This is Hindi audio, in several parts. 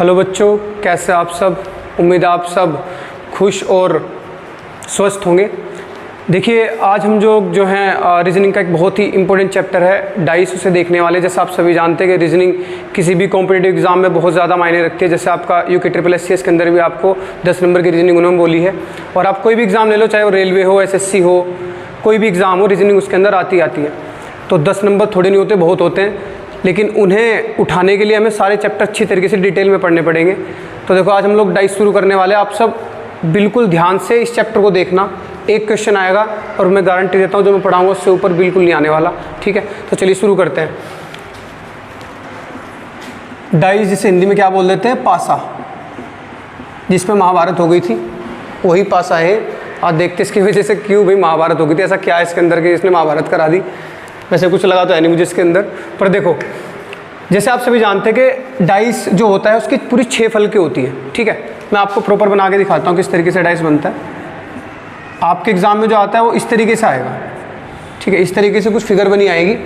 हेलो बच्चों, कैसे आप सब। उम्मीद है आप सब खुश और स्वस्थ होंगे। देखिए आज हम जो हैं रीजनिंग का एक बहुत ही इंपॉर्टेंट चैप्टर है डाइस, उसे देखने वाले। जैसे आप सभी जानते हैं कि रीजनिंग किसी भी कॉम्पिटिटिव एग्जाम में बहुत ज़्यादा मायने रखती है। जैसे आपका UKSSC के अंदर भी आपको 10 नंबर की रीजनिंग उन्होंने बोली है, और आप कोई भी एग्ज़ाम ले लो, चाहे वो रेलवे हो, SSC हो, कोई भी एग्ज़ाम हो, रीजनिंग उसके अंदर आती है। तो 10 नंबर थोड़े नहीं होते, बहुत होते हैं, लेकिन उन्हें उठाने के लिए हमें सारे चैप्टर अच्छी तरीके से डिटेल में पढ़ने पड़ेंगे। तो देखो आज हम लोग डाइस शुरू करने वाले हैं। आप सब बिल्कुल ध्यान से इस चैप्टर को देखना। एक क्वेश्चन आएगा और मैं गारंटी देता हूँ जो मैं पढ़ाऊँगा उससे ऊपर बिल्कुल नहीं आने वाला, ठीक है। तो चलिए शुरू करते हैं। डाइस जिसे हिंदी में क्या बोल देते हैं, पासा, जिसमें महाभारत हो गई थी, वही पासा है। आज देखते इसकी वजह से क्यों भाई महाभारत हो गई थी, ऐसा क्या है इसके अंदर कि इसने महाभारत करा दी। वैसे कुछ लगा तो है नहीं मुझे इसके अंदर, पर देखो जैसे आप सभी जानते हैं कि डाइस जो होता है उसकी पूरी 6 फल की होती है, ठीक है। मैं आपको प्रॉपर बना के दिखाता हूँ किस तरीके से डाइस बनता है। आपके एग्जाम में जो आता है वो इस तरीके से आएगा, ठीक है। इस तरीके से कुछ फिगर बनी आएगी।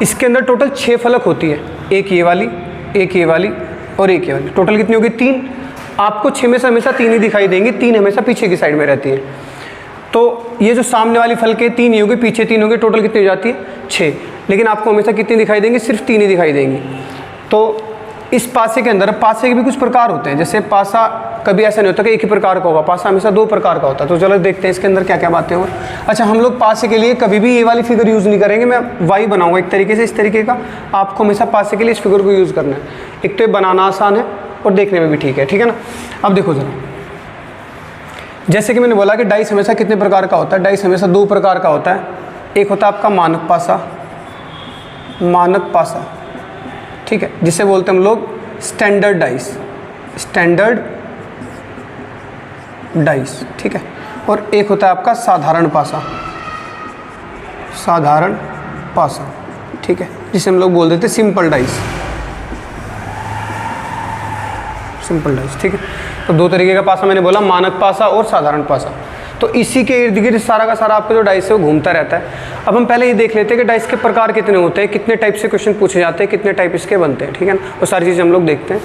इसके अंदर टोटल 6 फलक होती है, एक ये वाली, एक ये वाली और एक ये वाली। टोटल कितनी होगी, 3। आपको 6 में से हमेशा 3 ही दिखाई देंगी, 3 हमेशा पीछे की साइड में रहती है। तो ये जो सामने वाली फल के 3 ही होगी, पीछे 3 होंगे, टोटल कितनी हो जाती है, 6। लेकिन आपको हमेशा कितनी दिखाई देंगे, सिर्फ 3 ही दिखाई देंगी। तो इस पासे के अंदर पासे के भी कुछ प्रकार होते हैं। जैसे पासा कभी ऐसा नहीं होता कि एक ही प्रकार का होगा, पासा हमेशा 2 प्रकार का होता है। तो चलो देखते हैं इसके अंदर क्या क्या बातें हो। अच्छा, हम लोग पासे के लिए कभी भी ये वाली फिगर यूज़ नहीं करेंगे। मैं वाई बनाऊंगा एक तरीके से, इस तरीके का। आपको हमेशा पासे के लिए इस फिगर को यूज़ करना है। एक तो ये बनाना आसान है और देखने में भी ठीक है ना। अब देखो जरा, जैसे कि मैंने बोला कि डाइस हमेशा कितने प्रकार का होता है। डाइस हमेशा 2 प्रकार का होता है। एक होता है आपका मानक पासा, मानक पासा, ठीक है, जिसे बोलते हैं हम लोग स्टैंडर्ड डाइस, स्टैंडर्ड डाइस, ठीक है। और एक होता है आपका साधारण पासा, साधारण पासा, ठीक है, जिसे हम लोग बोल देते हैं सिंपल डाइस, सिंपल डाइस, ठीक है। तो 2 तरीके का पासा मैंने बोला, मानक पासा और साधारण पासा। तो इसी के इर्द गिर्द सारा का सारा आपका जो डाइस है वो घूमता रहता है। अब हम पहले ये देख लेते हैं कि डाइस के प्रकार कितने होते हैं, कितने टाइप से क्वेश्चन पूछे जाते हैं, कितने टाइप इसके बनते हैं, ठीक है ना। वो सारी चीज़ें हम लोग देखते हैं।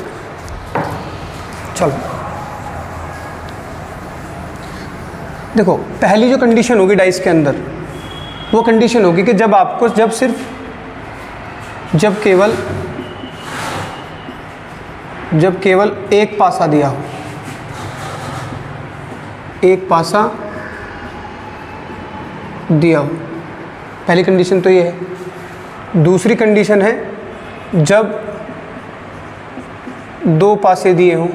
चलो देखो, पहली जो कंडीशन होगी डाइस के अंदर, वो कंडीशन होगी कि जब आपको जब केवल एक पासा दिया हो, एक पासा दिया हो। पहली कंडीशन तो ये है। दूसरी कंडीशन है जब 2 पासे दिए हों।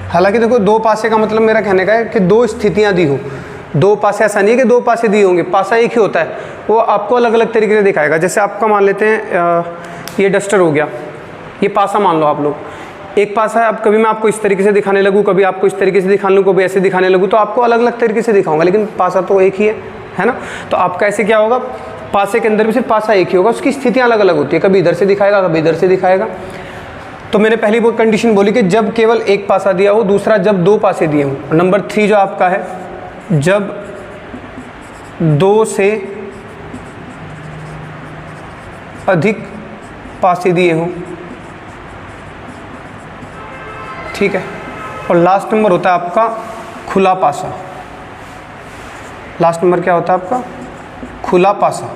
हालांकि देखो 2 पासे का मतलब मेरा कहने का है कि 2 स्थितियां दी हो। 2 पासे ऐसा नहीं है कि 2 पासे दिए होंगे, पासा एक ही होता है, वो आपको अलग अलग तरीके से दिखाएगा। जैसे आपका मान लेते हैं ये डस्टर हो गया, ये पासा मान लो आप लोग। एक पासा है, अब कभी मैं आपको इस तरीके से दिखाने लगूँ, कभी आपको इस तरीके से दिखाने लगूँ, कभी ऐसे दिखाने लगूँ, तो आपको अलग अलग तरीके से दिखाऊंगा, लेकिन पासा तो एक ही है ना। तो आपका ऐसे क्या होगा, पासे के अंदर भी सिर्फ पासा एक ही होगा, उसकी स्थितियाँ अलग अलग होती है, कभी इधर से दिखाएगा, कभी इधर से दिखाएगा। तो मैंने पहली वो कंडीशन बोली कि जब केवल एक पासा दिया हो, दूसरा जब 2 पासे दिए हों। नंबर 3 जो आपका है, जब 2 से अधिक पासे दिए हों, ठीक है। और लास्ट नंबर होता है आपका खुला पासा। लास्ट नंबर क्या होता है आपका, खुला पासा।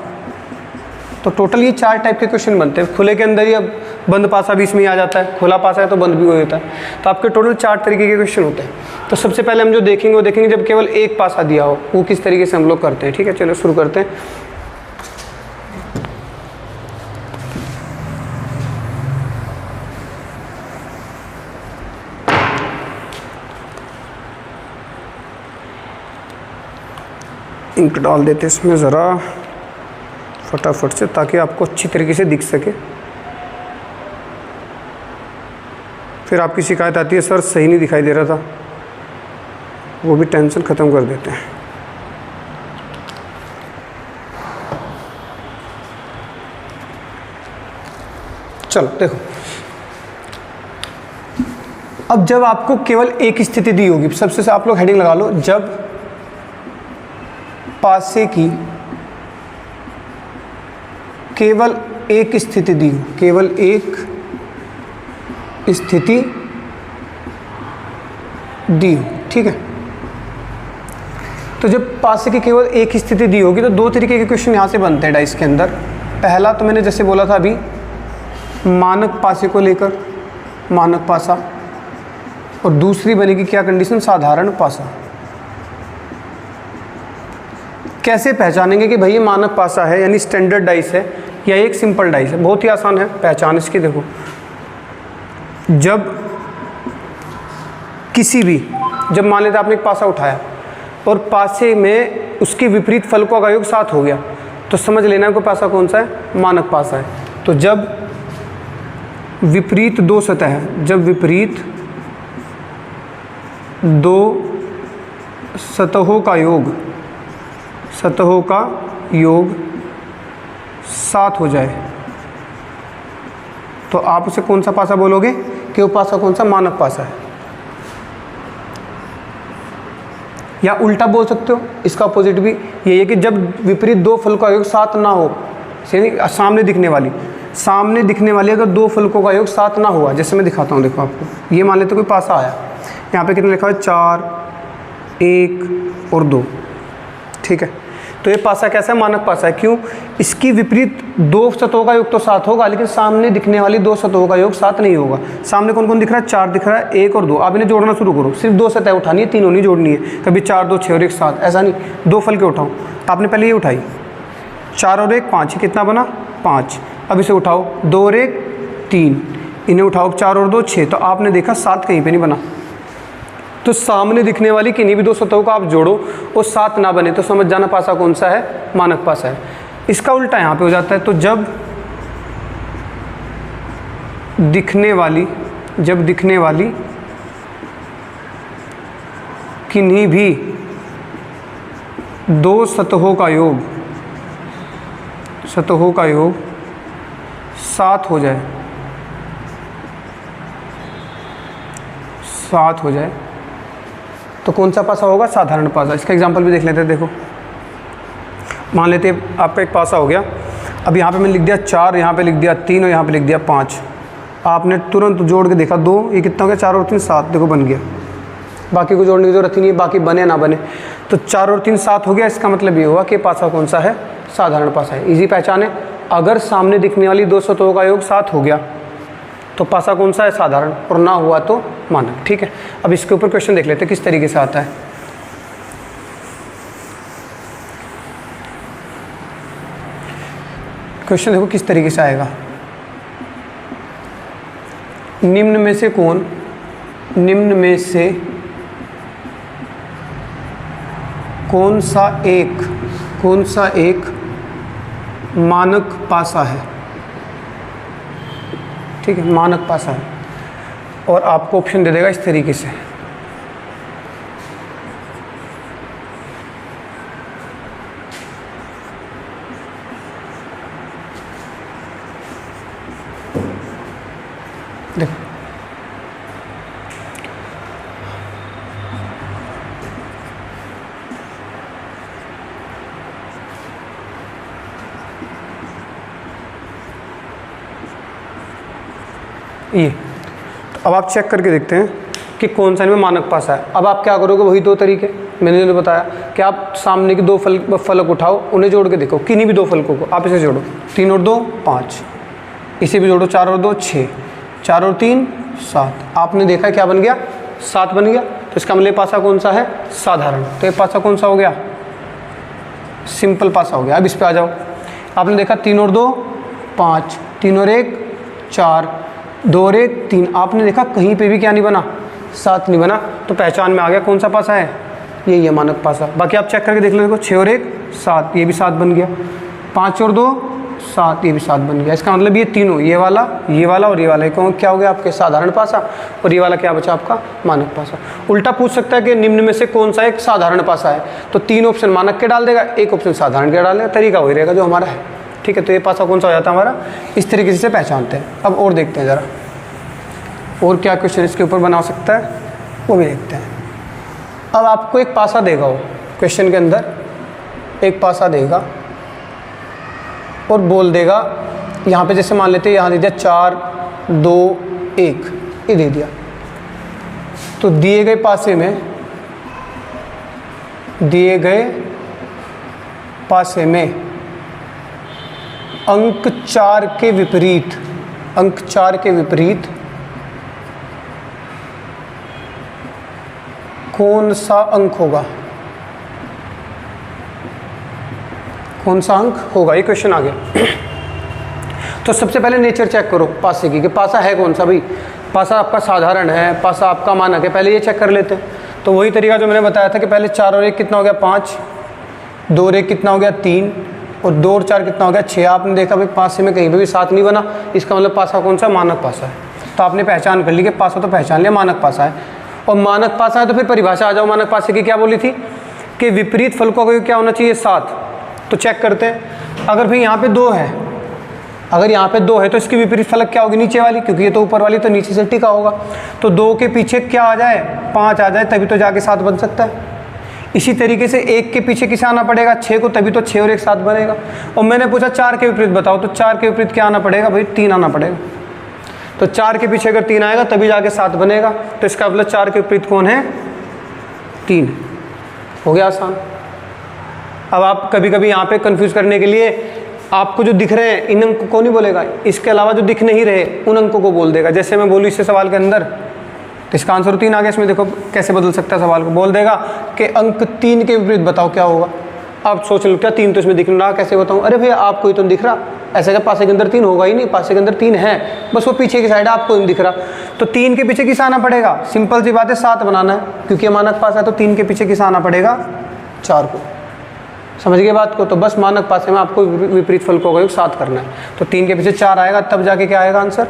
तो टोटल ये 4 टाइप के क्वेश्चन बनते हैं। खुले के अंदर ही अब बंद पासा भी इसमें आ जाता है, खुला पासा है तो बंद भी हो जाता है। तो आपके टोटल 4 तरीके के क्वेश्चन होते हैं। तो सबसे पहले हम जो देखेंगे वो देखेंगे जब केवल एक पासा दिया हो, वो किस तरीके से हम लोग करते हैं, ठीक है। चलो शुरू करते हैं। इंक डाल देते इसमें ज़रा फटाफट से, ताकि आपको अच्छी तरीके से दिख सके। फिर आपकी शिकायत आती है सर सही नहीं दिखाई दे रहा था, वो भी टेंशन ख़त्म कर देते हैं। चलो देखो, अब जब आपको केवल एक स्थिति दी होगी, सबसे आप लोग हेडिंग लगा लो, जब पासे की केवल एक स्थिति दी हो, केवल एक स्थिति दी हो, ठीक है। तो जब पासे की केवल एक स्थिति दी होगी तो दो तरीके के क्वेश्चन यहाँ से बनते हैं डाइस के अंदर। पहला तो मैंने जैसे बोला था अभी, मानक पासे को लेकर, मानक पासा, और दूसरी बनेगी क्या कंडीशन, साधारण पासा। कैसे पहचानेंगे कि भाई ये मानक पासा है यानी स्टैंडर्ड डाइस है या एक सिंपल डाइस है? बहुत ही आसान है पहचान इसकी। देखो, जब किसी भी, जब मान लेते आपने एक पासा उठाया और पासे में उसके विपरीत फलकों का योग 7 हो गया, तो समझ लेना है कि पासा कौन सा है, मानक पासा है। तो जब विपरीत दो सतह है, जब विपरीत दो सतहों का योग, सतहों का योग 7 हो जाए, तो आप उसे कौन सा पासा बोलोगे कि वो पासा कौन सा, मानक पासा है। या उल्टा बोल सकते हो, इसका अपोजिट भी यही है कि जब विपरीत दो फलकों का योग 7 ना हो, सामने दिखने वाली अगर दो फलकों का योग 7 ना हुआ, जैसे मैं दिखाता हूँ। देखो आपको, ये मान लेते कोई पासा आया, यहाँ पे कितना लिखा है, 4, 1 और 2, ठीक है। तो ये पासा कैसा है, मानक पासा है। क्यों? इसकी विपरीत दो सतहों का योग तो 7 होगा, लेकिन सामने दिखने वाली दो सतहों का योग 7 नहीं होगा। सामने कौन कौन दिख रहा है, 4 दिख रहा है, 1 और 2। आप इन्हें जोड़ना शुरू करो, सिर्फ दो सतह उठानी है, तीनों नहीं जोड़नी है। कभी 4, 2, 6 और 1, 7, ऐसा नहीं, दो फल के उठाओ। आपने पहले ये उठाई, 4 और 1, 5, कितना बना, 5। अब इसे उठाओ, 2 और 1, 3, इन्हें उठाओ, 4 और 2, 6। तो आपने देखा 7 कहीं पर नहीं बना। तो सामने दिखने वाली किन्हीं भी दो सतहों का आप जोड़ो और 7 ना बने, तो समझ जाना पासा कौन सा है, मानक पासा है। इसका उल्टा यहाँ पे हो जाता है। तो जब दिखने वाली किन्हीं भी दो सतहों का योग 7 हो जाए, 7 हो जाए, तो कौन सा पासा होगा, साधारण पासा। इसका एग्जांपल भी देख लेते हैं। देखो, मान लेते हैं आपका एक पासा हो गया। अब यहाँ पे मैंने लिख दिया 4, यहाँ पे लिख दिया 3 और यहाँ पे लिख दिया 5। आपने तुरंत जोड़ के देखा 2, ये कितना हो गया, 4 और 3 7, देखो बन गया। बाकी को जोड़ने की जरूरत ही नहीं है, बाकी बने ना बने। तो 4 और 3 7 हो गया। इसका मतलब ये हुआ कि पासा कौन सा है, साधारण पासा है। ईजी पहचान है। अगर सामने दिखने वाली दो सतहों का योग 7 हो गया तो पासा कौन सा है, साधारण, और ना हुआ तो मानक, ठीक है। अब इसके ऊपर क्वेश्चन देख लेते हैं किस तरीके से आता है। क्वेश्चन देखो किस तरीके से आएगा। निम्न में से कौन सा एक मानक पासा है, ठीक है, मानक पासा है। और आपको ऑप्शन दे देगा इस तरीके से। देखो, ये तो अब आप चेक करके देखते हैं कि कौन सा इनमें मानक पासा है। अब आप क्या करोगे, वही दो तरीके मैंने जो बताया कि आप सामने के दो फलक उठाओ, उन्हें जोड़ के देखो, किन्हीं भी दो फलकों को आप इसे जोड़ो, 3 और 2 5, इसे भी जोड़ो, 4 और 2 6, 4 और 3 7। आपने देखा क्या बन गया, 7 बन गया। तो इसका मतलब पासा कौन सा है, साधारण। तो ये पासा कौन सा हो गया, सिंपल पासा हो गया। अब इस पे आ जाओ। आपने देखा 3 और 2 5, 3 और 1 4, 2 और 1 3। आपने देखा कहीं पे भी क्या नहीं बना, 7 नहीं बना। तो पहचान में आ गया कौन सा पासा है, यही है मानक पासा। बाकी आप चेक करके देख लो, देखो 6 और 1 7, ये भी 7 बन गया। 5 और 2 7, ये भी 7 बन गया। इसका मतलब ये तीनों, ये वाला और ये वाला क्या हो गया आपके साधारण पासा, और ये वाला क्या बचा आपका, मानक पासा। उल्टा पूछ सकता है कि निम्न में से कौन सा एक साधारण पासा है, तो 3 ऑप्शन मानक के डाल देगा, 1 ऑप्शन साधारण के डाल देगा। तरीका वही रहेगा जो हमारा है, ठीक है। तो ये पासा कौन सा हो जाता है हमारा, इस तरीके से पहचानते हैं। अब और देखते हैं ज़रा, और क्या क्वेश्चन इसके ऊपर बना सकता है, वो भी देखते हैं। अब आपको एक पासा देगा, वो क्वेश्चन के अंदर एक पासा देगा और बोल देगा यहाँ पे जैसे मान लेते हैं यहाँ दे दिया 4 2 1, ये दे दिया। तो दिए गए पासे में अंक 4 के विपरीत कौन सा अंक होगा? कौन सा अंक होगा, ये क्वेश्चन आ गया। तो सबसे पहले नेचर चेक करो पासे की, कि पासा है कौन सा भाई। पासा आपका साधारण है, पासा आपका मानक है, पहले ये चेक कर लेते हैं। तो वही तरीका जो मैंने बताया था कि पहले 4 और 1 कितना हो गया 5, 2 और 1 कितना हो गया 3, और 2 और 4 कितना हो गया 6। आपने देखा भाई पासे में कहीं पर भी 7 नहीं बना, इसका मतलब पासा कौन सा? मानक पासा है। तो आपने पहचान कर ली कि पासा तो पहचान लिया, मानक पासा है। और मानक पासा है तो फिर परिभाषा आ जाओ मानक पासे की, क्या बोली थी कि विपरीत फलकों का क्या होना चाहिए 7। तो चेक करते हैं, अगर भाई यहाँ पे 2 है, अगर यहाँ पे 2 है तो इसकी विपरीत फलक क्या होगी? नीचे वाली, क्योंकि ये तो ऊपर वाली, तो नीचे से टिका होगा। तो 2 के पीछे क्या आ जाए? 5 आ जाए, तभी तो जाके 7 बन सकता है। इसी तरीके से 1 के पीछे किसे आना पड़ेगा? 6 को, तभी तो 6 और 1 7 बनेगा। और मैंने पूछा 4 के विपरीत बताओ, तो 4 के विपरीत क्या आना पड़ेगा भाई? 3 आना पड़ेगा। तो 4 के पीछे अगर 3 आएगा तभी जाके 7 बनेगा। तो इसका मतलब 4 के विपरीत कौन है? 3। हो गया आसान। अब आप कभी कभी यहाँ पे कंफ्यूज करने के लिए आपको जो दिख रहे हैं इन अंकों को नहीं बोलेगा, इसके अलावा जो दिख नहीं रहे उन अंकों को बोल देगा। जैसे मैं बोलूँ इससे सवाल के अंदर, तो इसका आंसर 3 आ गया। इसमें देखो कैसे बदल सकता है सवाल को, बोल देगा कि अंक 3 के विपरीत बताओ क्या होगा। आप सोच लो क्या 3 तो इसमें दिख रहा, कैसे बताऊँ? अरे भैया आपको ही तो दिख रहा, ऐसे क्या पासे के अंदर 3 होगा ही नहीं, पासे के अंदर 3 है, बस वो पीछे की साइड है, आपको नहीं दिख रहा। तो 3 के पीछे किसा आना पड़ेगा? सिंपल सी बात है 7 बनाना है, क्योंकि मानक पासा है। तो 3 के पीछे किसा आना पड़ेगा? 4 को। समझ गए बात को? तो बस मानक पासे में आपको विपरीत फलकों का योग 7 करना है। तो 3 के पीछे 4 आएगा, तब जाके क्या आएगा आंसर?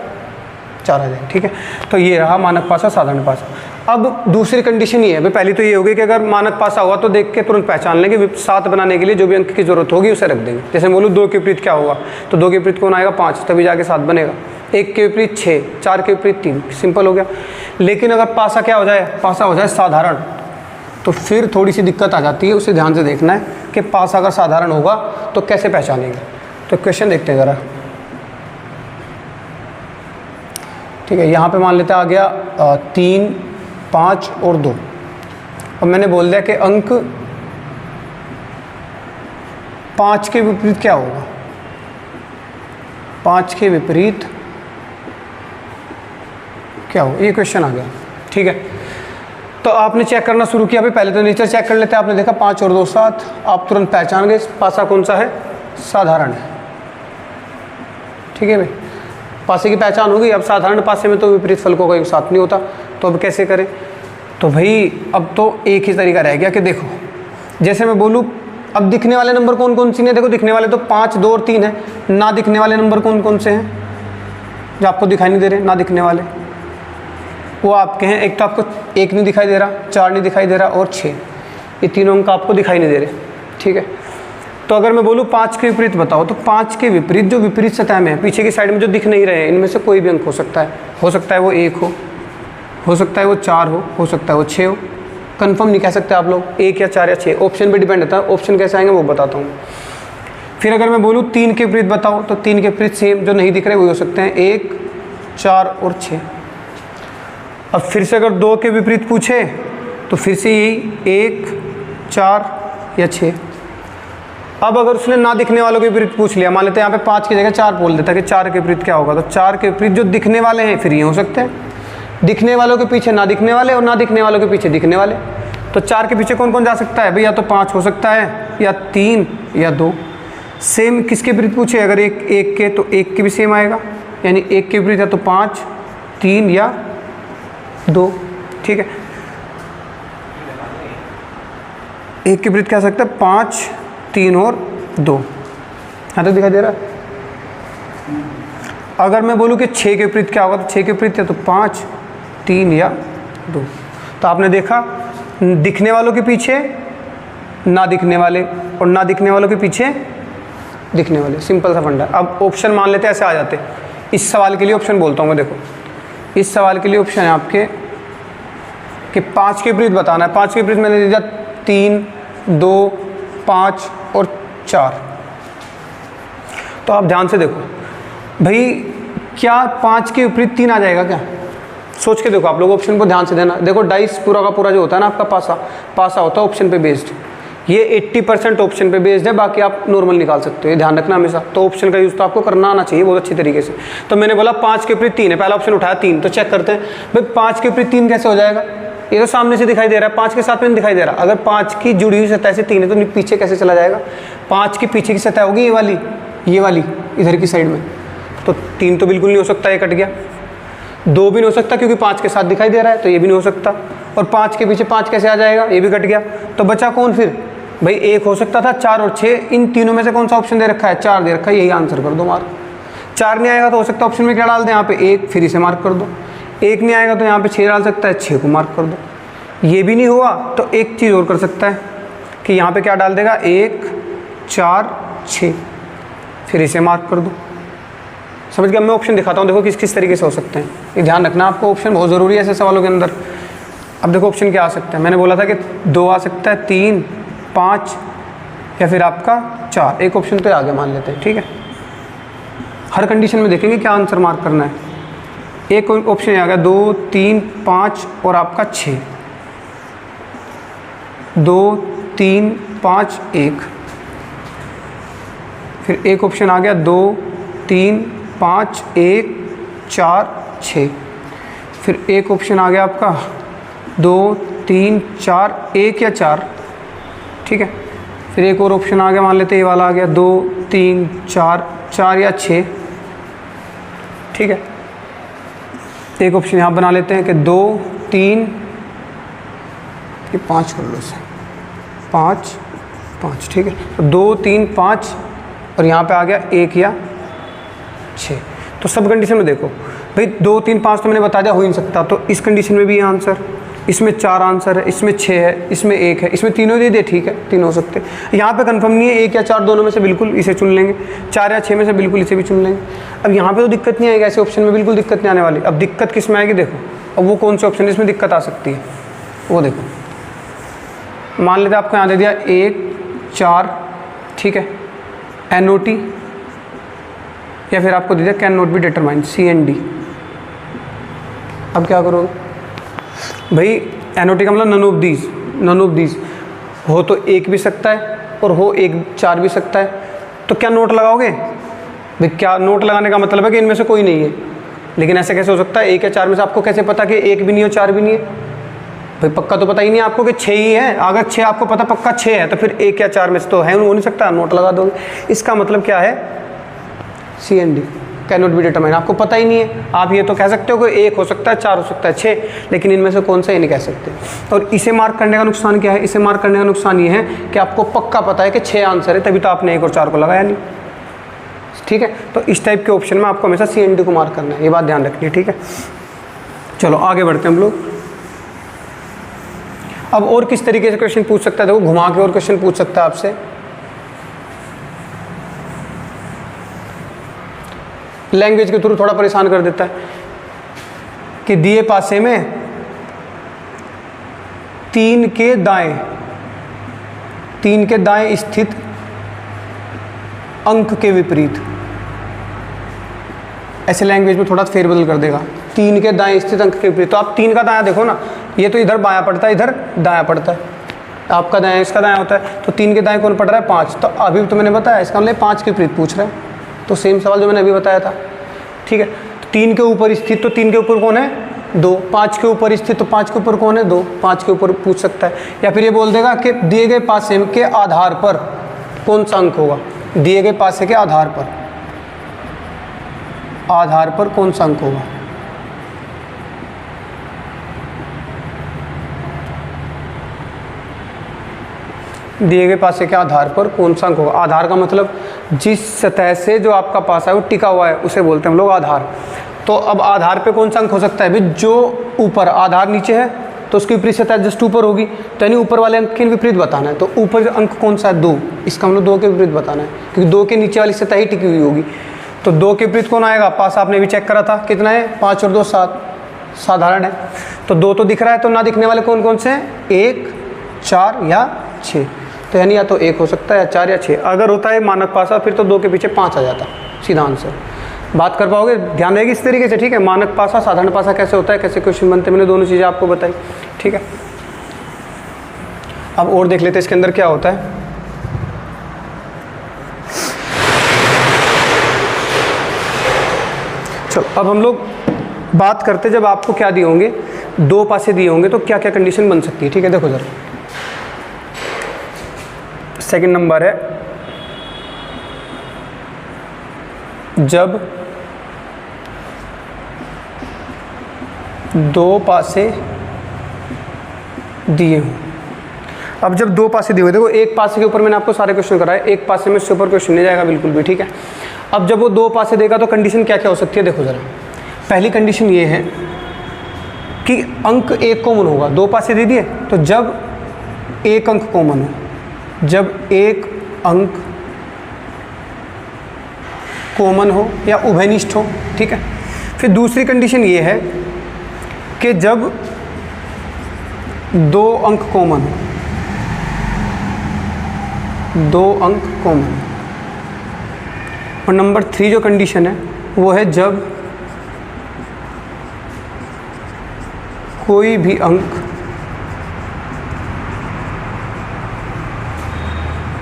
4 आ जाएगा। ठीक है, तो ये रहा मानक पासा, साधारण पासा। अब दूसरी कंडीशन ये है भाई, पहली तो ये होगी कि अगर मानक पासा हुआ तो देख के तुरंत पहचान लेंगे। 7 बनाने के लिए जो भी अंक की जरूरत होगी उसे रख देंगे। जैसे बोलूँ 2 के विपरीत क्या होगा, तो 2 के विपरीत कौन आएगा? 5, तभी जाके 7 बनेगा। 1 के विपरीत 6, 4 के विपरीत 3, सिंपल हो गया। लेकिन अगर पासा क्या हो जाए? पासा हो जाए साधारण, तो फिर थोड़ी सी दिक्कत आ जाती है। उसे ध्यान से देखना है कि पासा अगर साधारण होगा तो कैसे पहचानेंगे। तो क्वेश्चन देखते हैं ज़रा। ठीक है, यहाँ पे मान लेते आ गया 3, 5 और 2। अब मैंने बोल दिया कि अंक 5 के विपरीत क्या होगा? 5 के विपरीत क्या हो, ये क्वेश्चन आ गया। ठीक है, तो आपने चेक करना शुरू किया भाई। पहले तो नेचर चेक कर लेते हैं। आपने देखा 5 और 2 7, आप तुरंत पहचान गए पासा कौन सा है? साधारण है। ठीक है भाई, पासे की पहचान होगी। अब साधारण पासे में तो विपरीत फलकों का योग 7 नहीं होता, तो अब कैसे करें? तो भाई अब तो एक ही तरीका रह गया कि देखो, जैसे मैं बोलूँ अब दिखने वाले नंबर कौन कौन से हैं? देखो दिखने वाले तो 5, 2 और 3 है। ना दिखने वाले नंबर कौन कौन से हैं जो आपको दिखाई नहीं दे रहे? ना दिखने वाले वो आपके हैं, एक तो आपको 1 नहीं दिखाई दे रहा, 4 नहीं दिखाई दे रहा और 6, ये तीनों अंक आपको दिखाई नहीं दे रहे। ठीक है, तो अगर मैं बोलूँ 5 के विपरीत बताओ, तो 5 के विपरीत जो विपरीत सतह में है, पीछे की साइड में जो दिख नहीं रहे हैं, इनमें से कोई भी अंक हो सकता है। हो सकता है वो 1 हो सकता है वो 4 हो सकता है वो 6 हो। कंफर्म नहीं कह सकते आप लोग 1 या 4 या 6, ऑप्शन पे डिपेंड होता है। ऑप्शन कैसे आएंगे वो बताता हूँ। फिर अगर मैं बोलूँ 3 के विपरीत बताओ, तो 3 के विपरीत सेम जो नहीं दिख रहे वही हो सकते हैं 1, 4 और 6। अब फिर से अगर 2 के विपरीत पूछे तो फिर से यही 1, 4 या 6। अब अगर उसने ना दिखने वालों के विपरीत पूछ लिया, मान लेते हैं यहाँ पे 5 की जगह 4 बोल देता है कि 4 के विपरीत क्या होगा, तो 4 के विपरीत जो दिखने वाले हैं फिर ये हो सकते हैं। दिखने वालों के पीछे ना दिखने वाले और ना दिखने वालों के पीछे दिखने वाले। तो 4 के पीछे कौन कौन जा सकता है भाई? या तो 5 हो सकता है, या 3 या 2। सेम किसके विपरीत पूछे? अगर 1 के, तो 1 के भी सेम आएगा, यानी 1 के विपरीत या तो 5, 3 या 2। ठीक है, 1 के विपरीत क्या हो सकता है? 5, 3 और 2। यहाँ तक दिखाई दे रहा है? अगर मैं बोलूँ कि 6 के विपरीत क्या होगा, तो 6 के विपरीत या तो 5, 3 या 2। तो आपने देखा दिखने वालों के पीछे ना दिखने वाले और ना दिखने वालों के पीछे दिखने वाले, सिंपल सा फंडा। अब ऑप्शन मान लेते ऐसे आ जाते। इस सवाल के लिए ऑप्शन बोलता हूँ मैं, देखो इस सवाल के लिए ऑप्शन है आपके कि 5 के विपरीत बताना है। 5 के विपरीत मैंने दे दिया 3, 2, 5 और 4। तो आप ध्यान से देखो, भाई क्या 5 के विपरीत 3 आ जाएगा क्या? सोच के देखो आप लोग, ऑप्शन को ध्यान से देना। देखो डाइस पूरा का पूरा जो होता है ना आपका पासा होता है ऑप्शन पे बेस्ड। ये 80% ऑप्शन पे बेस्ड है, बाकी आप नॉर्मल निकाल सकते हो, ये ध्यान रखना हमेशा। तो ऑप्शन का यूज़ तो आपको करना आना चाहिए बहुत अच्छी तरीके से। तो मैंने बोला 5 के विपरीत 3 है, पहला ऑप्शन उठाया 3, तो चेक करते हैं भाई 5 के विपरीत 3 कैसे हो जाएगा। ये तो सामने से दिखाई दे रहा है, 5 के साथ में नहीं दिखाई दे रहा। अगर 5 की जुड़ी हुई सतह से 3 है तो पीछे कैसे चला जाएगा? 5 की पीछे की सतह होगी ये वाली इधर की साइड में, तो 3 तो बिल्कुल नहीं हो सकता, ये कट गया। 2 भी नहीं हो सकता क्योंकि 5 के साथ दिखाई दे रहा है, तो ये भी नहीं हो सकता। और 5 के पीछे 5 कैसे आ जाएगा? ये भी कट गया। तो बचा कौन फिर? भाई 1 हो सकता था, 4 और 6, इन तीनों में से कौन सा ऑप्शन दे रखा है? 4 दे रखा है, यही आंसर कर दो मार्क। 4 नहीं आएगा तो हो सकता है ऑप्शन में क्या डाल दें? यहाँ पे 1, फिर इसे मार्क कर दो। 1 नहीं आएगा तो यहाँ पे 6 डाल सकता है, 6 को मार्क कर दो। ये भी नहीं हुआ तो एक चीज़ और कर सकता है कि यहाँ पे क्या डाल देगा? 1, 4, 6, फिर इसे मार्क कर दो। समझ गया? मैं ऑप्शन दिखाता हूँ, देखो किस किस तरीके से हो सकते हैं। ये ध्यान रखना आपको, ऑप्शन बहुत ज़रूरी है ऐसे सवालों के अंदर। अब देखो ऑप्शन क्या आ सकता है, मैंने बोला था कि 2 आ सकता है, 3, 5 या फिर आपका 4। एक ऑप्शन तो आगे मान लेते हैं, ठीक है। हर कंडीशन में देखेंगे क्या आंसर मार्क करना है। एक ऑप्शन आ गया 2, 3, 5 और आपका 6। 2, 3, 5, 1। फिर एक ऑप्शन आ गया 2, 3, 5, 1, 4, 6। फिर एक ऑप्शन आ गया आपका 2, 3, 4, 1 या 4, ठीक है। फिर एक और ऑप्शन आ गया, मान लेते हैं ये वाला आ गया 2, 3, 4, 4 या 6, ठीक है। एक ऑप्शन यहाँ बना लेते हैं कि 2, 3, 5 कर लो इसे, 5, 5, ठीक है। तो 2, 3, 5 और यहाँ पे आ गया 1 या 6। तो सब कंडीशन में देखो भाई 2, 3, 5 तो मैंने बता दिया हो ही नहीं सकता, तो इस कंडीशन में भी ये आंसर, इसमें 4 आंसर है, इसमें 6 है, इसमें 1 है, इसमें तीनों दे दे, ठीक है, 3 हो सकते हैं। यहाँ पे कंफर्म नहीं है, 1 या 4 दोनों में से बिल्कुल इसे चुन लेंगे, 4 या 6 में से बिल्कुल इसे भी चुन लेंगे। अब यहाँ पे तो दिक्कत नहीं आएगी, ऐसे ऑप्शन में बिल्कुल दिक्कत नहीं आने वाली। अब दिक्कत किस में आएगी देखो, अब वो कौन से ऑप्शन इसमें दिक्कत आ सकती है वो देखो। मान लेते आपको यहाँ दे दिया 1, 4, ठीक है, NOT, या फिर आपको दे दिया can not be determined, CND। अब क्या करोगे भाई? NOT का मतलब नन ऑफ दीज हो तो 1 भी सकता है और हो 1, 4 भी सकता है, तो क्या नोट लगाओगे भाई? क्या नोट लगाने का मतलब है कि इनमें से कोई नहीं है। लेकिन ऐसे कैसे हो सकता है? 1 या 4 में से आपको कैसे पता कि 1 भी नहीं हो 4 भी नहीं है? भाई पक्का तो पता ही नहीं है आपको कि 6 ही है। अगर 6 आपको पता पक्का 6 है तो फिर 1 या 4 में से तो है हो नहीं सकता, नोट लगा दोगे। इसका मतलब क्या है? CND, can not be determine. आपको पता ही नहीं है, आप ये तो कह सकते हो कि 1 हो सकता है, 4 हो सकता है, 6, लेकिन इनमें से कौन सा ये नहीं कह सकते। और इसे मार्क करने का नुकसान क्या है? इसे मार्क करने का नुकसान ये है कि आपको पक्का पता है कि 6 आंसर है, तभी तो आपने 1 और 4 को लगाया नहीं, ठीक है। तो इस टाइप के ऑप्शन में आपको हमेशा CND को मार्क करना है, ये बात ध्यान रखनी है, ठीक है। चलो आगे बढ़ते हैं हम लोग। अब और किस तरीके से क्वेश्चन पूछ सकता है? देखो घुमा के और क्वेश्चन पूछ सकता है आपसे। लैंग्वेज के थ्रू थोड़ा परेशान कर देता है कि दिए पासे में 3 के दाएं स्थित अंक के विपरीत, ऐसे लैंग्वेज में थोड़ा फेरबदल कर देगा। 3 के दाएं स्थित अंक के विपरीत, तो आप 3 का दायां देखो ना, ये तो इधर बायां पड़ता है, इधर दायां पड़ता है, आपका दायां इसका दायां होता है, तो 3 के दाएं कौन पड़ रहा है? 5। तो अभी तो मैंने बताया, इसका मतलब 5 के विपरीत पूछ रहा है, तो सेम सवाल जो मैंने अभी बताया था, ठीक है। तो 3 के ऊपर स्थित, तो 3 के ऊपर कौन है? 2। 5 के ऊपर स्थित, तो 5 के ऊपर कौन है? 2। 5 के ऊपर पूछ सकता है, या फिर ये बोल देगा कि दिए गए पासे के आधार पर कौन सा अंक होगा? दिए गए पासे के आधार पर कौन सा अंक होगा? दिए गए पासे के आधार पर कौन सा अंक होगा? आधार का मतलब जिस सतह से जो आपका पासा है वो टिका हुआ है, उसे बोलते हैं हम लोग आधार। तो अब आधार पे कौन सा अंक हो सकता है भाई? जो ऊपर, आधार नीचे है तो उसकी विपरीत सतह जस्ट ऊपर होगी, तो यानी ऊपर वाले अंक के विपरीत बताना है। तो ऊपर अंक कौन सा है? 2। इसका मतलब 2 के विपरीत बताना है, क्योंकि 2 के नीचे वाली सतह ही टिकी हुई होगी। तो 2 के विपरीत कौन आएगा? पासा आपने भी चेक करा था, कितना है? 5 और 2 7, साधारण है। तो 2 तो दिख रहा है, तो ना दिखने वाले कौन कौन से हैं? 1, 4 या 6। तो यानी या तो 1 हो सकता है या 4 या 6। अगर होता है मानक पासा फिर तो 2 के पीछे 5 आ जाता, सीधा आंसर। बात कर पाओगे, ध्यान रहेगी इस तरीके से, ठीक है। मानक पासा, साधारण पासा कैसे होता है, कैसे क्वेश्चन बनते हैं, मैंने दोनों चीज़ें आपको बताई, ठीक है। अब और देख लेते हैं इसके अंदर क्या होता है। चलो अब हम लोग बात करते हैं, जब आपको क्या दिए होंगे, दो पासे दिए होंगे तो क्या क्या कंडीशन बन सकती है, ठीक है। देखो जरा, सेकंड नंबर है, जब दो पासे दिए हों। अब जब दो पासे दिए हुए, देखो एक पासे के ऊपर मैंने आपको सारे क्वेश्चन कराए, एक पासे में उससे ऊपर क्वेश्चन नहीं जाएगा बिल्कुल भी, ठीक है। अब जब वो दो पासे देगा तो कंडीशन क्या क्या हो सकती है, देखो ज़रा। पहली कंडीशन ये है कि अंक एक कॉमन होगा, दो पासे दे दिए तो जब एक अंक कॉमन हो, जब एक अंक कॉमन हो या उभयनिष्ठ हो, ठीक है। फिर दूसरी कंडीशन ये है कि जब दो अंक कॉमन हो, दो अंक कॉमन। और नंबर 3 जो कंडीशन है वो है जब कोई भी अंक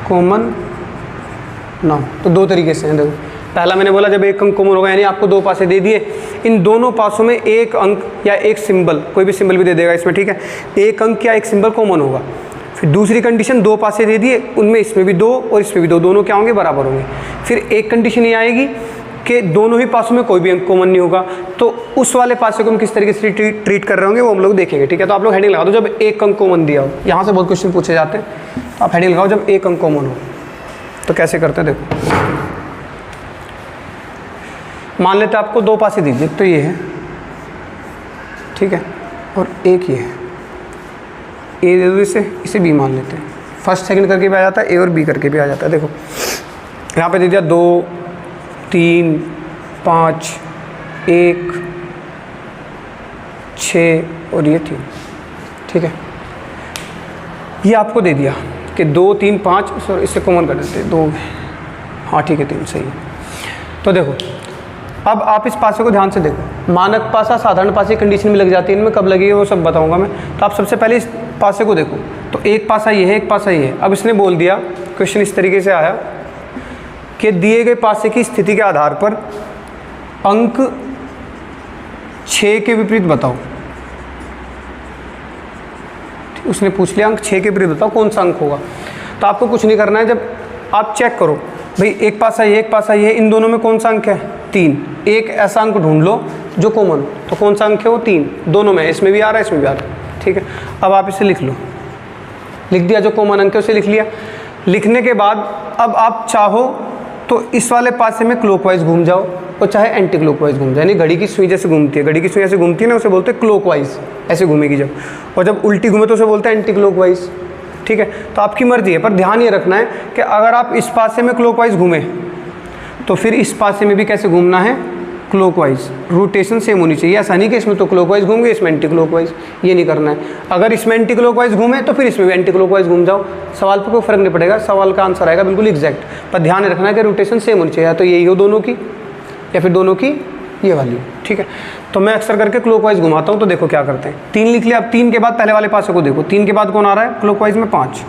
कॉमन ना हो। तो दो तरीके से हैं, देखो। पहला मैंने बोला जब एक अंक कॉमन होगा, यानी आपको दो पासे दे दिए, इन दोनों पासों में एक अंक या एक सिंबल, कोई भी सिंबल भी दे देगा इसमें, ठीक है, एक अंक या एक सिंबल कॉमन होगा। फिर दूसरी कंडीशन, दो पासे दे दिए, उनमें इसमें भी दो और इसमें भी दो, दोनों क्या होंगे, बराबर होंगे। फिर एक कंडीशन ये आएगी कि दोनों ही पासों में कोई भी अंक कॉमन नहीं होगा, तो उस वाले पासे को हम किस तरीके से ट्रीट कर रहे होंगे वो हम लोग देखेंगे, ठीक है। तो आप लोग हेडिंग लगा दो, जब एक अंक कॉमन दिया हो। यहाँ से बहुत क्वेश्चन पूछे जाते हैं, तो आप हेडिंग लगाओ जब एक अंक कॉमन हो। तो कैसे करते हैं, देखो मान लेते हैं आपको दो पासे दीजिए, तो ये है, ठीक है, और एक ये है, ए दे दो इसे बी मान लेते हैं। फर्स्ट सेकंड करके भी आ जाता है, ए और बी करके भी आ जाता है। देखो यहाँ पे दे दिया 2 3 5 1 6 और ये 3, ठीक है। ये आपको दे दिया कि 2 3 5, सॉरी इससे कॉमन कर देते हैं 2, हाँ ठीक है 3 सही है। तो देखो अब आप इस पासे को ध्यान से देखो, मानक पासा, साधारण पासे कंडीशन में लग जाती है, इनमें कब लगी है वो सब बताऊंगा मैं। तो आप सबसे पहले इस पासे को देखो, तो एक पासा ये है, एक पासा ये है। अब इसने बोल दिया, क्वेश्चन इस तरीके से आया कि दिए गए पासे की स्थिति के आधार पर अंक 6 के विपरीत बताओ। उसने पूछ लिया अंक 6 के विपरीत बताओ कौन सा अंक होगा। तो आपको कुछ नहीं करना है, जब आप चेक करो भाई एक पासा ये, एक पासा ये, इन दोनों में कौन सा अंक है, 3। एक ऐसा अंक ढूंढ लो जो कॉमन हो, तो कौन सा अंक है वो 3, दोनों में, इसमें भी आ रहा है इसमें भी आ रहा है, ठीक है। अब आप इसे लिख लो, लिख दिया, जो कॉमन अंक है उसे लिख लिया। लिखने के बाद अब आप चाहो तो इस वाले पासे में क्लॉकवाइज घूम जाओ और चाहे एंटी क्लॉकवाइज घूम जाए, यानी घड़ी की सुई जैसे घूमती है, घड़ी की सुई ऐसे घूमती है ना, उसे बोलते हैं क्लॉकवाइज, ऐसे घूमेगी जब, और जब उल्टी घूमे तो उसे बोलते हैं एंटी क्लॉकवाइज, ठीक है। तो आपकी मर्जी है, पर ध्यान ये रखना है कि अगर आप इस पासे में क्लॉकवाइज घूमे तो फिर इस पासे में भी कैसे घूमना है, क्लॉकवाइज। रोटेशन सेम होनी चाहिए, ऐसा नहीं कि इसमें तो क्लॉकवाइज घूम गए इसमें एंटी क्लॉकवाइज, ये नहीं करना है। अगर इसमें एंटी क्लॉकवाइज घूमे तो फिर इसमें भी एंटी क्लॉकवाइज घूम जाओ, सवाल पर कोई फर्क नहीं पड़ेगा, सवाल का आंसर आएगा बिल्कुल एग्जैक्ट। पर ध्यान रखना है कि रोटेशन सेम होनी चाहिए, या तो यही हो दोनों की या फिर दोनों की ये वाली, ठीक है। तो मैं अक्सर करके क्लॉकवाइज घुमाता हूँ। तो देखो क्या करते हैं, 3 लिख लिया। अब 3 के बाद पहले वाले पासे को देखो, 3 के बाद कौन आ रहा है क्लॉकवाइज में, 5,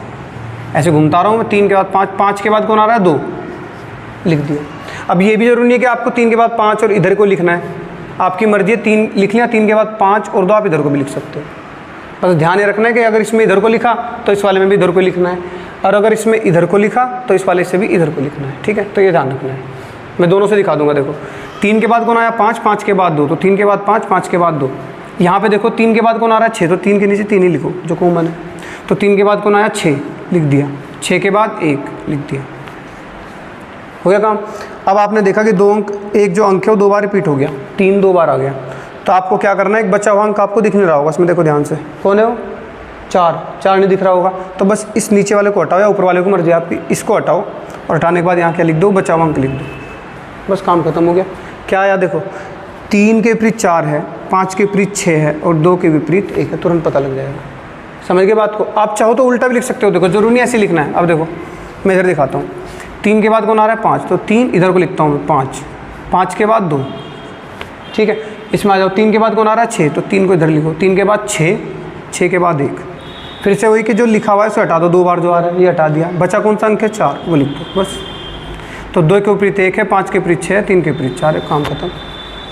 ऐसे घूमता रहा हूँ मैं, 3 के बाद 5, 5 के बाद कौन आ रहा है 2, लिख दिया। अब ये भी जरूरी नहीं है कि आपको 3 के बाद 5 और इधर को लिखना है, आपकी मर्जी है, 3 लिख लिया, 3 के बाद 5 और 2 आप इधर को भी लिख सकते हो। बस ध्यान ये रखना है कि अगर इसमें इधर को लिखा तो इस वाले में भी इधर को लिखना है, और अगर इसमें इधर को लिखा तो इस वाले से भी इधर को लिखना है, ठीक है। तो ये ध्यान रखना है, मैं दोनों से दिखा दूंगा। देखो 3 के बाद कौन आया 5, 5 के बाद 2, तो 3 के बाद 5, 5 के बाद 2। यहाँ पे देखो 3 के बाद कौन आ रहा है 6, तो 3 के नीचे 3 ही लिखो जो कॉमन है। तो 3 के बाद कौन आया 6, लिख दिया। 6 के बाद 1 लिख दिया, हो गया काम। अब आपने देखा कि 2 अंक, एक जो अंक है वो 2 बार रिपीट हो गया, 3 2 बार आ गया। तो आपको क्या करना है, एक बचा हुआ अंक आपको दिख नहीं रहा होगा, इसमें देखो ध्यान से, कौन है वो 4 नहीं दिख रहा होगा। तो बस इस नीचे वाले को हटाओ या ऊपर वाले को, मर्जी आपकी, इसको हटाओ और हटाने के बाद यहाँ क्या लिख दो, बचा हुआ अंक लिख दो, बस काम खत्म हो गया। क्या आया देखो, 3 के विपरीत 4 है, 5 के विपरीत 6 है और 2 के विपरीत 1 है, तुरंत पता लग जाएगा। समझ के बात को, आप चाहो तो उल्टा भी लिख सकते हो, देखो जरूरी नहीं ऐसे लिखना है। अब देखो मैं इधर दिखाता हूँ, 3 के बाद कौन आ रहा है 5, तो 3 इधर को लिखता हूँ मैं 5, 5 के बाद 2, ठीक है। इसमें आ जाओ, 3 के बाद कौन आ रहा है 6, तो 3 को इधर लिखो, 3 के बाद 6, 6 के बाद 1, फिर से वही कि जो लिखा हुआ है उसे हटा दो, 2 बार जो आ रहा है ये हटा दिया, बचा कौन सा अंक है 4, वो लिख दो बस। तो 2 के विपरीत 1 है, 5 के विपरीत 6 है, 3 के विपरीत 4 है, काम खत्म,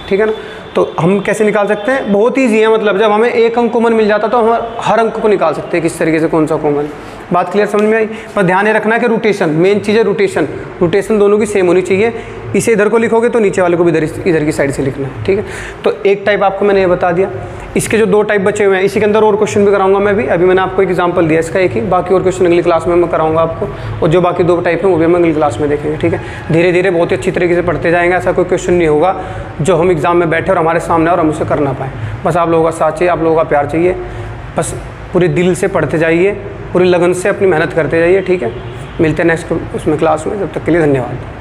ठीक है ना। तो हम कैसे निकाल सकते हैं, बहुत ईजी है, मतलब जब हमें एक अंक कॉमन मिल जाता तो हम हर अंक को निकाल सकते हैं किस तरीके से, कौन सा कॉमन। बात क्लियर समझ में आई। पर ध्यान ये रखना है कि रोटेशन मेन चीज़ है, रोटेशन दोनों की सेम होनी चाहिए। इसे इधर को लिखोगे तो नीचे वाले को भी इधर की साइड से लिखना है, ठीक है। तो एक टाइप आपको मैंने ये बता दिया। इसके जो 2 टाइप बचे हुए हैं, इसी के अंदर और क्वेश्चन भी कराऊंगा मैं भी। अभी मैंने आपको एक एग्जांपल दिया इसका एक ही, बाकी और क्वेश्चन अगली क्लास में मैं कराऊंगा आपको, और जो बाकी 2 टाइप हैं वो भी हम अगली क्लास में देखेंगे, ठीक है। धीरे धीरे बहुत ही अच्छी तरीके से पढ़ते जाएंगे। ऐसा कोई क्वेश्चन नहीं होगा जो हम एग्जाम में बैठे और हमारे सामने और हम उसे कर ना पाएँ। बस आप लोगों का साथ चाहिए, आप लोगों का प्यार चाहिए। बस पूरे दिल से पढ़ते जाइए, पूरी लगन से अपनी मेहनत करते जाइए, ठीक है। मिलते हैं नेक्स्ट उसमें क्लास में, जब तक के लिए धन्यवाद।